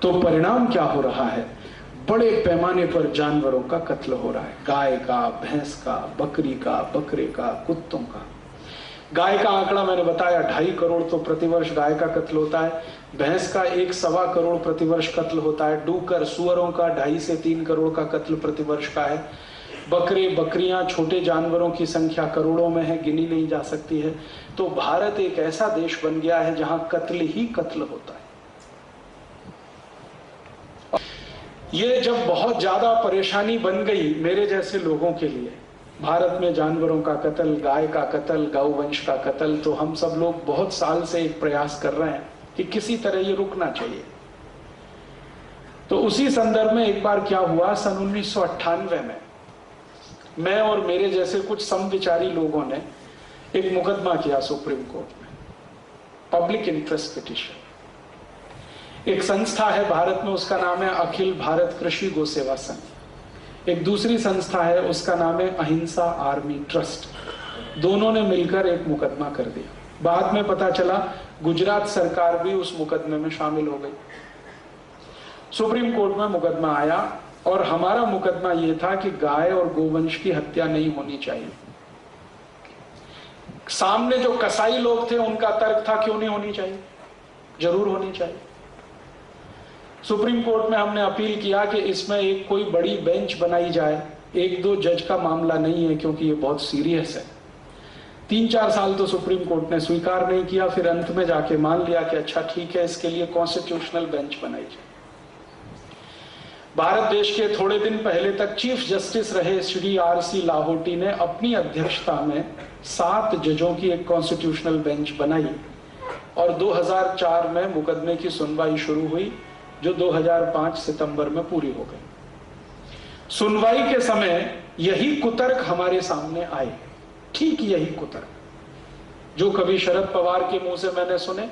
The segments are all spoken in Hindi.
तो परिणाम क्या हो रहा है? बड़े पैमाने पर जानवरों का कत्ल हो रहा है, गाय का, भैंस का, बकरी का, बकरे का, कुत्तों का। गाय का आंकड़ा मैंने बताया 2.5 करोड़ तो प्रतिवर्ष गाय का कत्ल होता है। भैंस का 1.25 करोड़ प्रतिवर्ष कत्ल होता है। डूकर सुअरों का 2.5 से 3 करोड़ का कत्ल प्रतिवर्ष का है। बकरे बकरियां छोटे जानवरों की संख्या करोड़ों में है, गिनी नहीं जा सकती है। तो भारत एक ऐसा देश बन गया है जहां कत्ल ही कत्ल होता है। ये जब बहुत ज्यादा परेशानी बन गई मेरे जैसे लोगों के लिए, भारत में जानवरों का कत्ल, गाय का कत्ल, गौवंश का कत्ल, तो हम सब लोग बहुत साल से एक प्रयास कर रहे हैं कि किसी तरह ये रुकना चाहिए। तो उसी संदर्भ में एक बार क्या हुआ, सन 1998 में मैं और मेरे जैसे कुछ समविचारी लोगों ने एक मुकदमा किया सुप्रीम कोर्ट में, पब्लिक इंटरेस्ट पिटीशन। एक संस्था है भारत में, उसका नाम है अखिल भारत कृषि गो सेवा संघ। एक दूसरी संस्था है, उसका नाम है अहिंसा आर्मी ट्रस्ट। दोनों ने मिलकर एक मुकदमा कर दिया। बाद में पता चला गुजरात सरकार भी उस मुकदमे में शामिल हो गई। सुप्रीम कोर्ट में मुकदमा आया और हमारा मुकदमा यह था कि गाय और गोवंश की हत्या नहीं होनी चाहिए। सामने जो कसाई लोग थे उनका तर्क था क्यों नहीं होनी चाहिए, जरूर होनी चाहिए। सुप्रीम कोर्ट में हमने अपील किया कि इसमें एक कोई बड़ी बेंच बनाई जाए। 1-2 जज का मामला नहीं है क्योंकि ये बहुत सीरियस है। 3-4 साल तो सुप्रीम कोर्ट ने स्वीकार नहीं किया, फिर अंत में जाके मान लिया कि अच्छा ठीक है, इसके लिए कॉन्स्टिट्यूशनल बेंच बनाई जाए। भारत देश के थोड़े दिन पहले तक चीफ जस्टिस रहे श्री RC लाहोटी ने अपनी अध्यक्षता में 7 जजों की एक कॉन्स्टिट्यूशनल बेंच बनाई और 2004 में मुकदमे की सुनवाई शुरू हुई, जो 2005 सितंबर में पूरी हो गई। सुनवाई के समय यही कुतर्क हमारे सामने आए, ठीक यही कुतर्क जो कभी शरद पवार के मुंह से मैंने सुने,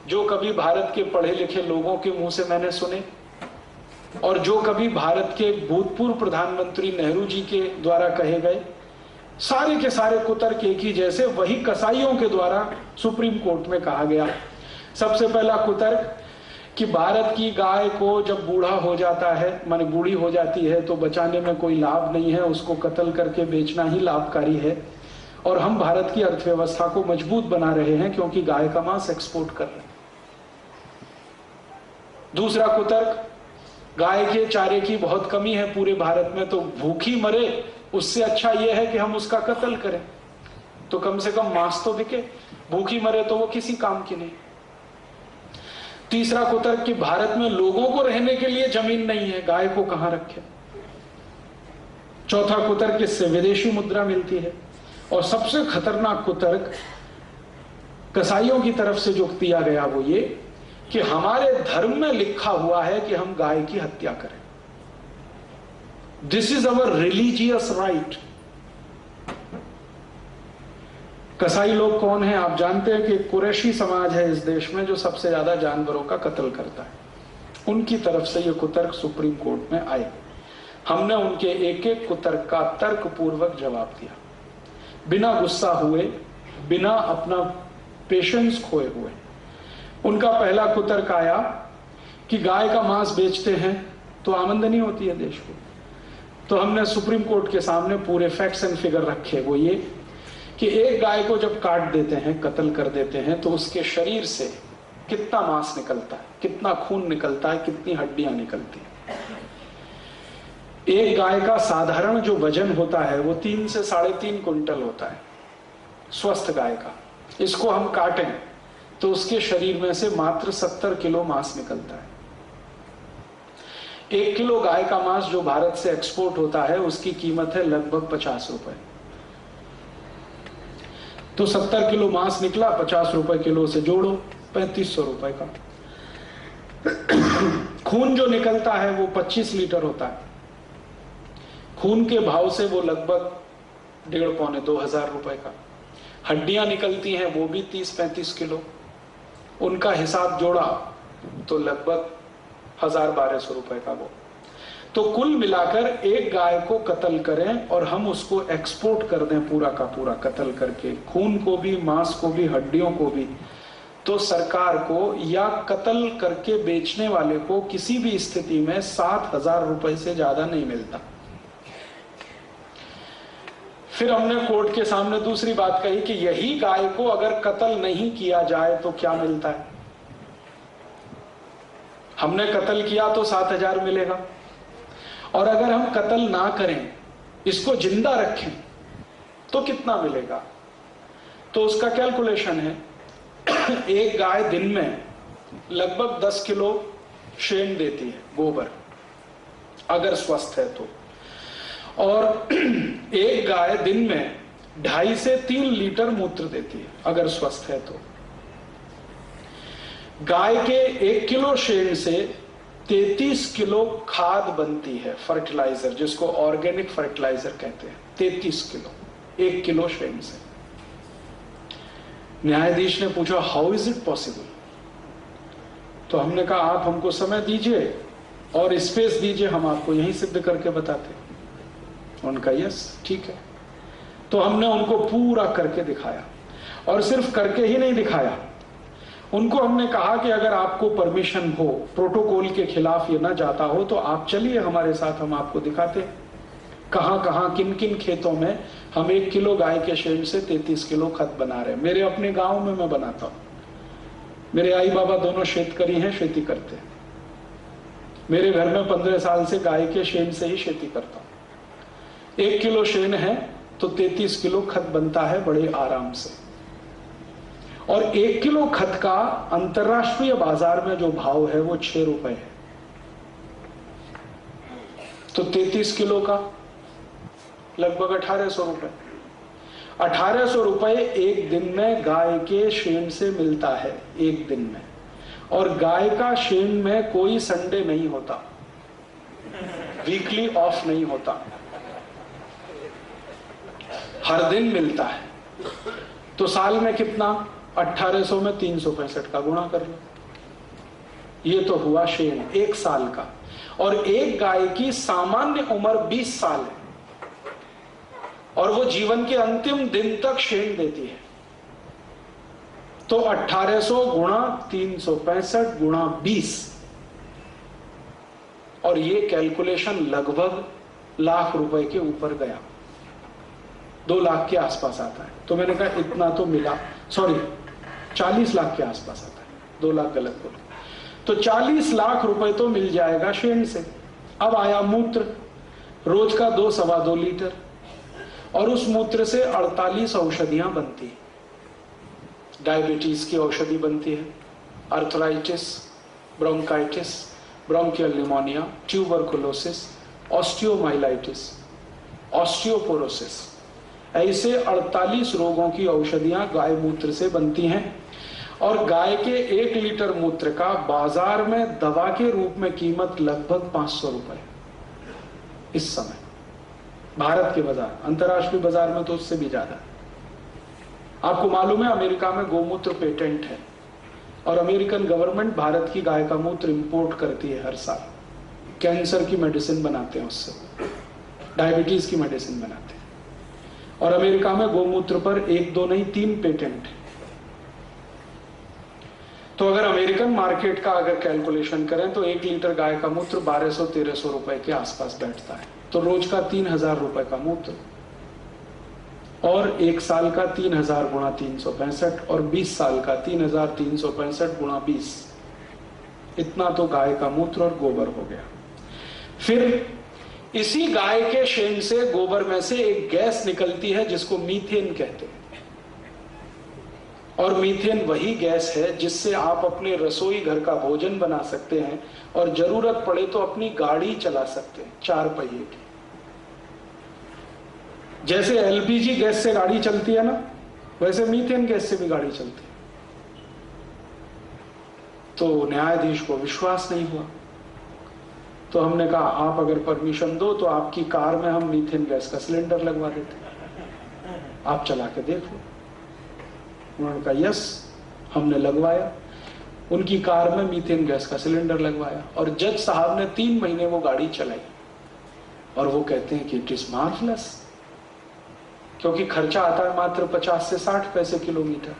जो कभी भारत के पढ़े लिखे लोगों के मुंह से मैंने सुने, और जो कभी भारत के भूतपूर्व प्रधानमंत्री नेहरू जी के द्वारा कहे गए। सारे के सारे कुतर्क एक ही जैसे, वही कसाईयों के द्वारा सुप्रीम कोर्ट में कहा गया। सबसे पहला कुतर्क कि भारत की गाय को जब बूढ़ा हो जाता है, माने बूढ़ी हो जाती है, तो बचाने में कोई लाभ नहीं है, उसको कत्ल करके बेचना ही लाभकारी है और हम भारत की अर्थव्यवस्था को मजबूत बना रहे हैं क्योंकि गाय का मांस एक्सपोर्ट कर रहे हैं। दूसरा कुतर्क, गाय के चारे की बहुत कमी है पूरे भारत में, तो भूखी मरे उससे अच्छा यह है कि हम उसका कत्ल करें, तो कम से कम मांस तो बिके, भूखी मरे तो वो किसी काम की नहीं। तीसरा कुतर्क कि भारत में लोगों को रहने के लिए जमीन नहीं है, गाय को कहां रखे। चौथा कुतर्क, इससे विदेशी मुद्रा मिलती है। और सबसे खतरनाक कुतर्क कसाईयों की तरफ से जो दिया गया वो ये कि हमारे धर्म में लिखा हुआ है कि हम गाय की हत्या करें। This is our religious right. कसाई लोग कौन है आप जानते हैं कि कुरैशी समाज है इस देश में जो सबसे ज्यादा जानवरों का कत्ल करता है। उनकी तरफ से ये कुतर्क सुप्रीम कोर्ट में आए। हमने उनके एक एक कुतर्क का तर्कपूर्वक जवाब दिया, बिना गुस्सा हुए, बिना अपना पेशेंस खोए हुए। उनका पहला कुतर्क आया कि गाय का मांस बेचते हैं तो आमदनी होती है देश को। तो हमने सुप्रीम कोर्ट के सामने पूरे फैक्ट्स एंड फिगर रखे, वो ये कि एक गाय को जब काट देते हैं, कत्ल कर देते हैं, तो उसके शरीर से कितना मांस निकलता है, कितना खून निकलता है, कितनी हड्डियां निकलती हैं। एक गाय का साधारण जो वजन होता है वो 3 से 3.5 कुंटल होता है, स्वस्थ गाय का। इसको हम काटें तो उसके शरीर में से मात्र 70 किलो मांस निकलता है। 1 किलो गाय का मांस जो भारत से एक्सपोर्ट होता है उसकी कीमत है लगभग 50 रुपए। तो 70 किलो मांस निकला, 50 रुपए किलो से जोड़ो, 3500 रुपए का। खून जो निकलता है वो 25 लीटर होता है। खून के भाव से वो लगभग 1,500-2 हजार रुपए का। हड्डियां निकलती हैं वो भी 30-35 किलो। उनका हिसाब जोड़ा तो लगभग 1,000-1,200 रुपए का वो। तो कुल मिलाकर एक गाय को कत्ल करें और हम उसको एक्सपोर्ट कर दें पूरा का पूरा कत्ल करके, खून को भी, मांस को भी, हड्डियों को भी, तो सरकार को या कत्ल करके बेचने वाले को किसी भी स्थिति में 7,000 रुपए से ज्यादा नहीं मिलता। फिर हमने कोर्ट के सामने दूसरी बात कही कि यही गाय को अगर कत्ल नहीं किया जाए तो क्या मिलता है। हमने कत्ल किया तो 7,000 मिलेगा, और अगर हम कत्ल ना करें, इसको जिंदा रखें, तो कितना मिलेगा। तो उसका कैलकुलेशन है, एक गाय दिन में लगभग 10 किलो शेन देती है, गोबर, अगर स्वस्थ है तो, और एक गाय दिन में 2.5 से 3 लीटर मूत्र देती है, अगर स्वस्थ है तो। गाय के 1 किलो शेन से 33 किलो खाद बनती है, फर्टिलाइजर, जिसको ऑर्गेनिक फर्टिलाइजर कहते हैं। 33 किलो 1 किलो शेन से। न्यायाधीश ने पूछा, हाउ इज इट पॉसिबल। तो हमने कहा, आप हमको समय दीजिए और स्पेस दीजिए, हम आपको यहीं सिद्ध करके बताते। उनका यस, ठीक है। तो हमने उनको पूरा करके दिखाया, और सिर्फ करके ही नहीं दिखाया, उनको हमने कहा कि अगर आपको परमिशन हो, प्रोटोकॉल के खिलाफ ये ना जाता हो, तो आप चलिए हमारे साथ, हम आपको दिखाते कहां कहां किन किन खेतों में हम 1 किलो गाय के शेण से 33 किलो खत बना रहे हैं। मेरे अपने गांव में मैं बनाता हूं, मेरे आई बाबा दोनों शेतकरी हैं, खेती करते हैं। मेरे घर में 15 साल से गाय के शेण से ही खेती करता हूं। 1 किलो शेण है तो 33 किलो खत बनता है बड़े आराम से। और 1 किलो खत का अंतरराष्ट्रीय बाजार में जो भाव है वो 6 रुपए है। तो 33 किलो का लगभग 1800 रुपए। 1800 रुपए एक दिन में गाय के शेण से मिलता है, एक दिन में। और गाय का शेण में कोई संडे नहीं होता, वीकली ऑफ नहीं होता, हर दिन मिलता है। तो साल में कितना, 1800 में 365 का गुणा कर लो, ये तो हुआ शेण 1 साल का। और एक गाय की सामान्य उम्र 20 साल है, और वो जीवन के अंतिम दिन तक शेण देती है। तो 1800 गुणा 365 गुणा 20, और ये कैलकुलेशन लगभग लाख रुपए के ऊपर गया, 2 लाख के आसपास आता है। तो मैंने कहा इतना तो मिला, सॉरी 40 लाख के आसपास आता है, 2 लाख गलत बोला। तो 40 लाख रुपए तो मिल जाएगा शेण से। अब आया मूत्र, रोज का 2-2.25 लीटर, और उस मूत्र से 48 औषधियां बनती है। डायबिटीज की औषधि बनती है, arthritis, bronchitis, bronchial pneumonia, tuberculosis, osteomyelitis, osteoporosis, ऐसे 48 रोगों की औषधियां गाय मूत्र से बनती हैं। और गाय के 1 लीटर मूत्र का बाजार में दवा के रूप में कीमत लगभग 500 रुपए इस समय, भारत के बाजार। अंतर्राष्ट्रीय बाजार में तो उससे भी ज्यादा। आपको मालूम है अमेरिका में गोमूत्र पेटेंट है, और अमेरिकन गवर्नमेंट भारत की गाय का मूत्र इंपोर्ट करती है हर साल। कैंसर की मेडिसिन बनाते हैं उससे, डायबिटीज की मेडिसिन बनाते हैं। और अमेरिका में गोमूत्र पर 1-2 नहीं 3 पेटेंट है। तो अगर अमेरिकन मार्केट का अगर कैलकुलेशन करें तो 1 लीटर गाय का मूत्र 1200-1300 रुपए के आसपास बैठता है। तो रोज का 3000 रुपए का मूत्र, और 1 साल का 3000 गुणा 365, और 20 साल का 3365 गुणा 20, इतना तो गाय का मूत्र और गोबर हो गया। फिर इसी गाय के शेण से, गोबर में से एक गैस निकलती है जिसको मीथेन कहते हैं। और मीथेन वही गैस है जिससे आप अपने रसोई घर का भोजन बना सकते हैं, और जरूरत पड़े तो अपनी गाड़ी चला सकते हैं 4 पहिए की। जैसे एलपीजी गैस से गाड़ी चलती है ना, वैसे मीथेन गैस से भी गाड़ी चलती है। तो न्यायाधीश को विश्वास नहीं हुआ, तो हमने कहा आप अगर परमिशन दो तो आपकी कार में हम मीथेन गैस का सिलेंडर लगवा देते, आप चला के देख लो। उन्होंने कहा यस, हमने लगवाया। उनकी कार में मीथेन गैस का सिलेंडर लगवाया, और जज साहब ने 3 महीने वो गाड़ी चलाई, और वो कहते हैं कि इट इज मार्वलस, क्योंकि खर्चा आता है मात्र 50 से 60 पैसे किलोमीटर।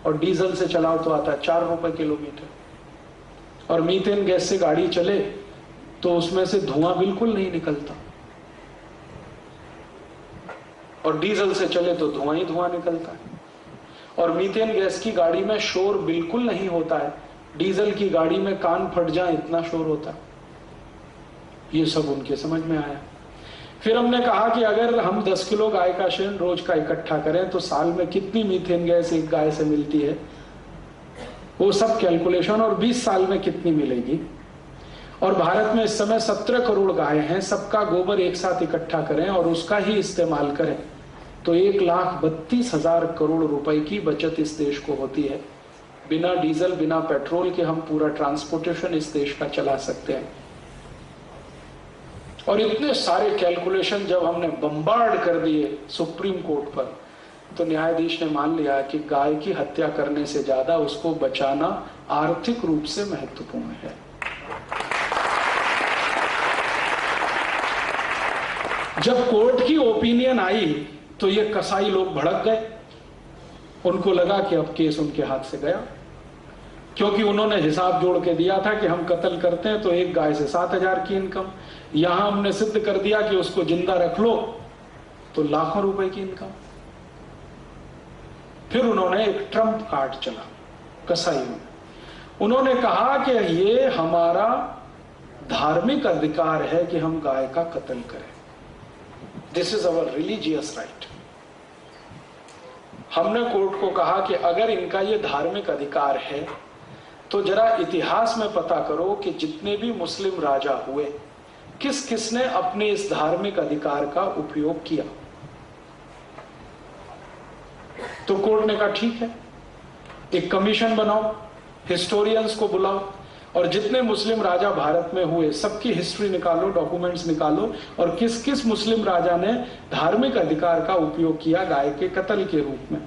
और डीजल से चलाओ तो आता है 4 रुपए किलोमीटर। और मीथेन गैस से गाड़ी चले तो उसमें से धुआं बिल्कुल नहीं निकलता, और डीजल से चले तो धुआं ही धुआं निकलता है। और मीथेन गैस की गाड़ी में शोर बिल्कुल नहीं होता है, डीजल की गाड़ी में कान फट जाए इतना शोर होता है। ये सब उनके समझ में आया। फिर हमने कहा कि अगर हम 10 किलो गाय का शेण रोज का इकट्ठा करें तो साल में कितनी मीथेन गैस एक गाय से मिलती है, वो सब कैलकुलेशन, और 20 साल में कितनी मिलेगी। और भारत में इस समय 17 करोड़ गाय हैं, सबका गोबर एक साथ इकट्ठा करें और उसका ही इस्तेमाल करें तो 1,32,000 करोड़ रुपए की बचत इस देश को होती है। बिना डीजल बिना पेट्रोल के हम पूरा ट्रांसपोर्टेशन इस देश का चला सकते हैं। और इतने सारे कैलकुलेशन जब हमने बम्बार्ड कर दिए सुप्रीम कोर्ट पर, तो न्यायाधीश ने मान लिया कि गाय की हत्या करने से ज्यादा उसको बचाना आर्थिक रूप से महत्वपूर्ण है। जब कोर्ट की ओपिनियन आई तो ये कसाई लोग भड़क गए, उनको लगा कि अब केस उनके हाथ से गया, क्योंकि उन्होंने हिसाब जोड़ के दिया था कि हम कत्ल करते हैं तो एक गाय से 7,000 की इनकम, यहां हमने सिद्ध कर दिया कि उसको जिंदा रख लो तो लाखों रुपए की इनकम। फिर उन्होंने एक ट्रम्प कार्ड चला कसाईयों में, उन्होंने कहा कि ये हमारा धार्मिक अधिकार है कि हम गाय का कत्ल करें, this is our religious right. हमने कोर्ट को कहा कि अगर इनका ये धार्मिक अधिकार है तो जरा इतिहास में पता करो कि जितने भी मुस्लिम राजा हुए किस किसने अपने इस धार्मिक अधिकार का उपयोग किया। तो कोर्ट ने कहा ठीक है, एक कमीशन बनाओ, हिस्टोरियंस को बुलाओ और जितने मुस्लिम राजा भारत में हुए सबकी हिस्ट्री निकालो, डॉक्यूमेंट्स निकालो और किस किस मुस्लिम राजा ने धार्मिक अधिकार का उपयोग किया गाय के कत्ल के रूप में।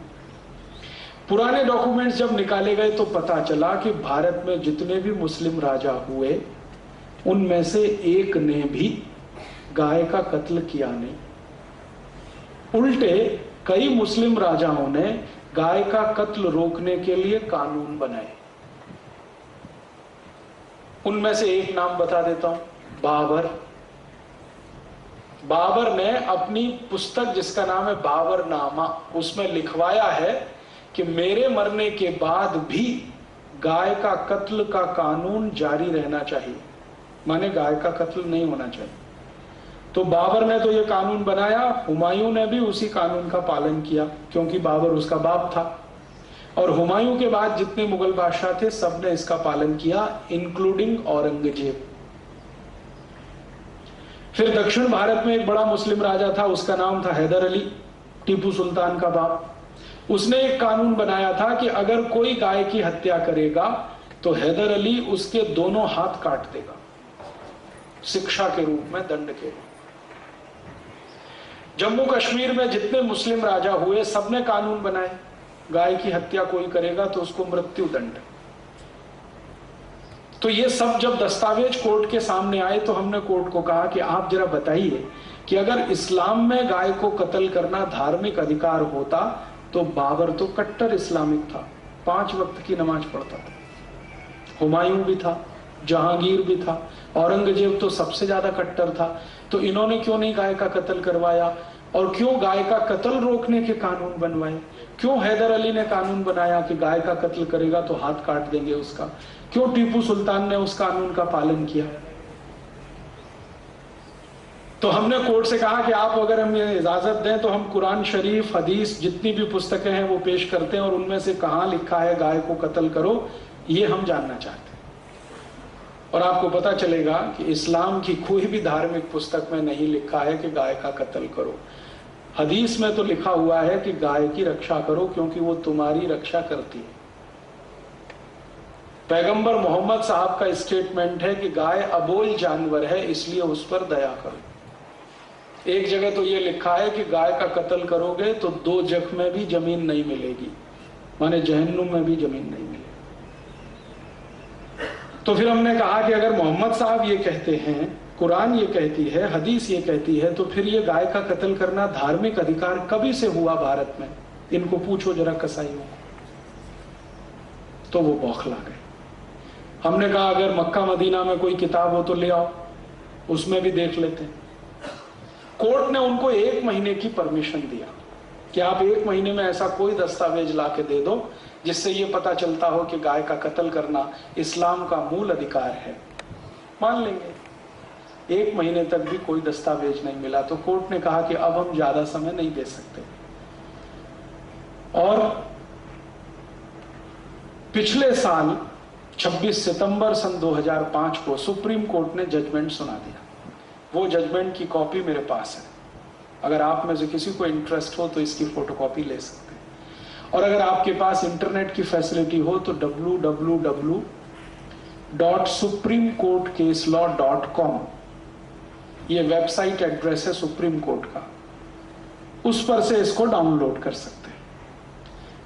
पुराने डॉक्यूमेंट्स जब निकाले गए तो पता चला कि भारत में जितने भी मुस्लिम राजा हुए उनमें से एक ने भी गाय का कत्ल किया नहीं। उल्टे कई मुस्लिम राजाओं ने गाय का कत्ल रोकने के लिए कानून बनाए। उनमें से एक नाम बता देता हूं, बाबर। बाबर ने अपनी पुस्तक जिसका नाम है बाबरनामा, उसमें लिखवाया है कि मेरे मरने के बाद भी गाय का कत्ल का कानून जारी रहना चाहिए, माने गाय का कत्ल नहीं होना चाहिए। तो बाबर ने तो ये कानून बनाया, हुमायूं ने भी उसी कानून का पालन किया क्योंकि बाबर उसका बाप था, और हुमायूं के बाद जितने मुगल बादशाह थे सबने इसका पालन किया, इंक्लूडिंग औरंगजेब। फिर दक्षिण भारत में एक बड़ा मुस्लिम राजा था, उसका नाम था हैदर अली, टीपू सुल्तान का बाप। उसने एक कानून बनाया था कि अगर कोई गाय की हत्या करेगा तो हैदर अली उसके दोनों हाथ काट देगा, शिक्षा के रूप में, दंड के रूप में। जम्मू कश्मीर में जितने मुस्लिम राजा हुए सबने कानून बनाए, गाय की हत्या कोई करेगा तो उसको मृत्यु दंड। तो ये सब जब दस्तावेज कोर्ट के सामने आए तो हमने कोर्ट को कहा कि आप जरा बताइए कि अगर इस्लाम में गाय को कत्ल करना धार्मिक अधिकार होता तो बाबर तो कट्टर इस्लामिक था, 5 वक्त की नमाज पढ़ता था, हुमायूं भी था, जहांगीर भी था, औरंगजेब तो सबसे ज्यादा कट्टर था। तो इन्होंने क्यों नहीं गाय का कत्ल करवाया, और क्यों गाय का कत्ल रोकने के कानून बनवाए? क्यों हैदर अली ने कानून बनाया कि गाय का कत्ल करेगा तो हाथ काट देंगे उसका? क्यों टीपू सुल्तान ने उस कानून का पालन किया? तो हमने कोर्ट से कहा कि आप अगर हमें इजाजत दें तो हम कुरान शरीफ, हदीस, जितनी भी पुस्तकें हैं वो पेश करते हैं और उनमें से कहां लिखा है गाय को कत्ल करो, ये हम जानना चाहते हैं। और आपको पता चलेगा कि इस्लाम की कोई भी धार्मिक पुस्तक में नहीं लिखा है कि गाय का कत्ल करो। हदीस में तो लिखा हुआ है कि गाय की रक्षा करो क्योंकि वो तुम्हारी रक्षा करती है। पैगंबर मोहम्मद साहब का स्टेटमेंट है कि गाय अबोल जानवर है इसलिए उस पर दया करो। एक जगह तो ये लिखा है कि गाय का कत्ल करोगे तो 2 जख में भी जमीन नहीं मिलेगी, माने जहन्नुम में भी जमीन नहीं मिलेगी। तो फिर हमने कहा कि अगर मोहम्मद साहब ये कहते हैं, कुरान ये कहती है, हदीस ये कहती है, तो फिर ये गाय का कत्ल करना धार्मिक अधिकार कभी से हुआ भारत में? इनको पूछो जरा कसाईयों को। तो वो बौखला गए। हमने कहा अगर मक्का मदीना में कोई किताब हो तो ले आओ, उसमें भी देख लेते हैं। कोर्ट ने उनको 1 महीने की परमिशन दिया कि आप 1 महीने में ऐसा कोई दस्तावेज ला के दे दो जिससे ये पता चलता हो कि गाय का कत्ल करना इस्लाम का मूल अधिकार है। मान लेंगे। 1 महीने तक भी कोई दस्तावेज नहीं मिला तो कोर्ट ने कहा कि अब हम ज्यादा समय नहीं दे सकते, और पिछले साल 26 सितंबर सन 2005 को सुप्रीम कोर्ट ने जजमेंट सुना दिया। वो जजमेंट की कॉपी मेरे पास है, अगर आप में से किसी को इंटरेस्ट हो तो इसकी फोटोकॉपी ले सकते हैं। और अगर आपके पास इंटरनेट की फैसिलिटी हो तो www.supremecourtcaselaw.com ये वेबसाइट एड्रेस है सुप्रीम कोर्ट का, उस पर से इसको डाउनलोड कर सकते हैं।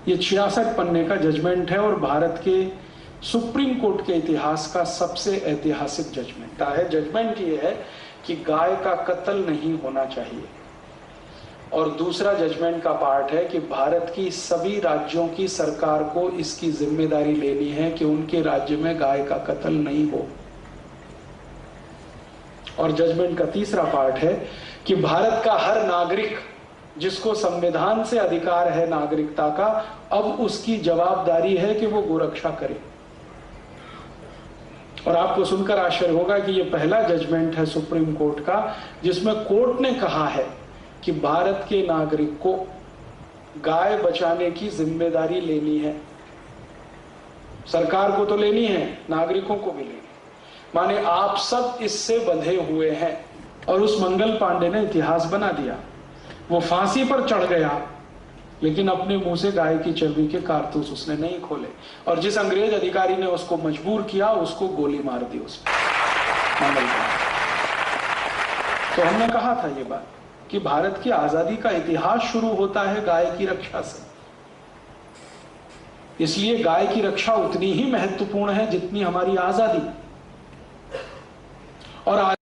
ये 66 पन्ने का जजमेंट है और भारत के सुप्रीम कोर्ट के इतिहास का सबसे ऐतिहासिक जजमेंट है। जजमेंट ये है कि गाय का कत्ल नहीं होना चाहिए। और दूसरा जजमेंट का पार्ट है कि भारत की सभी राज्यों की सरकार को इसकी जिम्मेदारी लेनी है कि उनके राज्य में गाय का कत्ल नहीं हो। और जजमेंट का तीसरा पार्ट है कि भारत का हर नागरिक जिसको संविधान से अधिकार है नागरिकता का, अब उसकी जवाबदारी है कि वो गोरक्षा करे। और आपको सुनकर आश्चर्य होगा कि ये पहला जजमेंट है सुप्रीम कोर्ट का जिसमें कोर्ट ने कहा है कि भारत के नागरिक को गाय बचाने की जिम्मेदारी लेनी है। सरकार को तो लेनी है, नागरिकों को भी लेनी। माने आप सब इससे बंधे हुए हैं। और उस मंगल पांडे ने इतिहास बना दिया। वो फांसी पर चढ़ गया लेकिन अपने मुंह से गाय की चर्बी के कारतूस उसने नहीं खोले, और जिस अंग्रेज अधिकारी ने उसको मजबूर किया उसको गोली मार दी उसने, मंगल पांडे। तो हमने कहा था ये बात कि भारत की आजादी का इतिहास शुरू होता है गाय की रक्षा से। इसलिए गाय की रक्षा उतनी ही महत्वपूर्ण है जितनी हमारी आजादी। और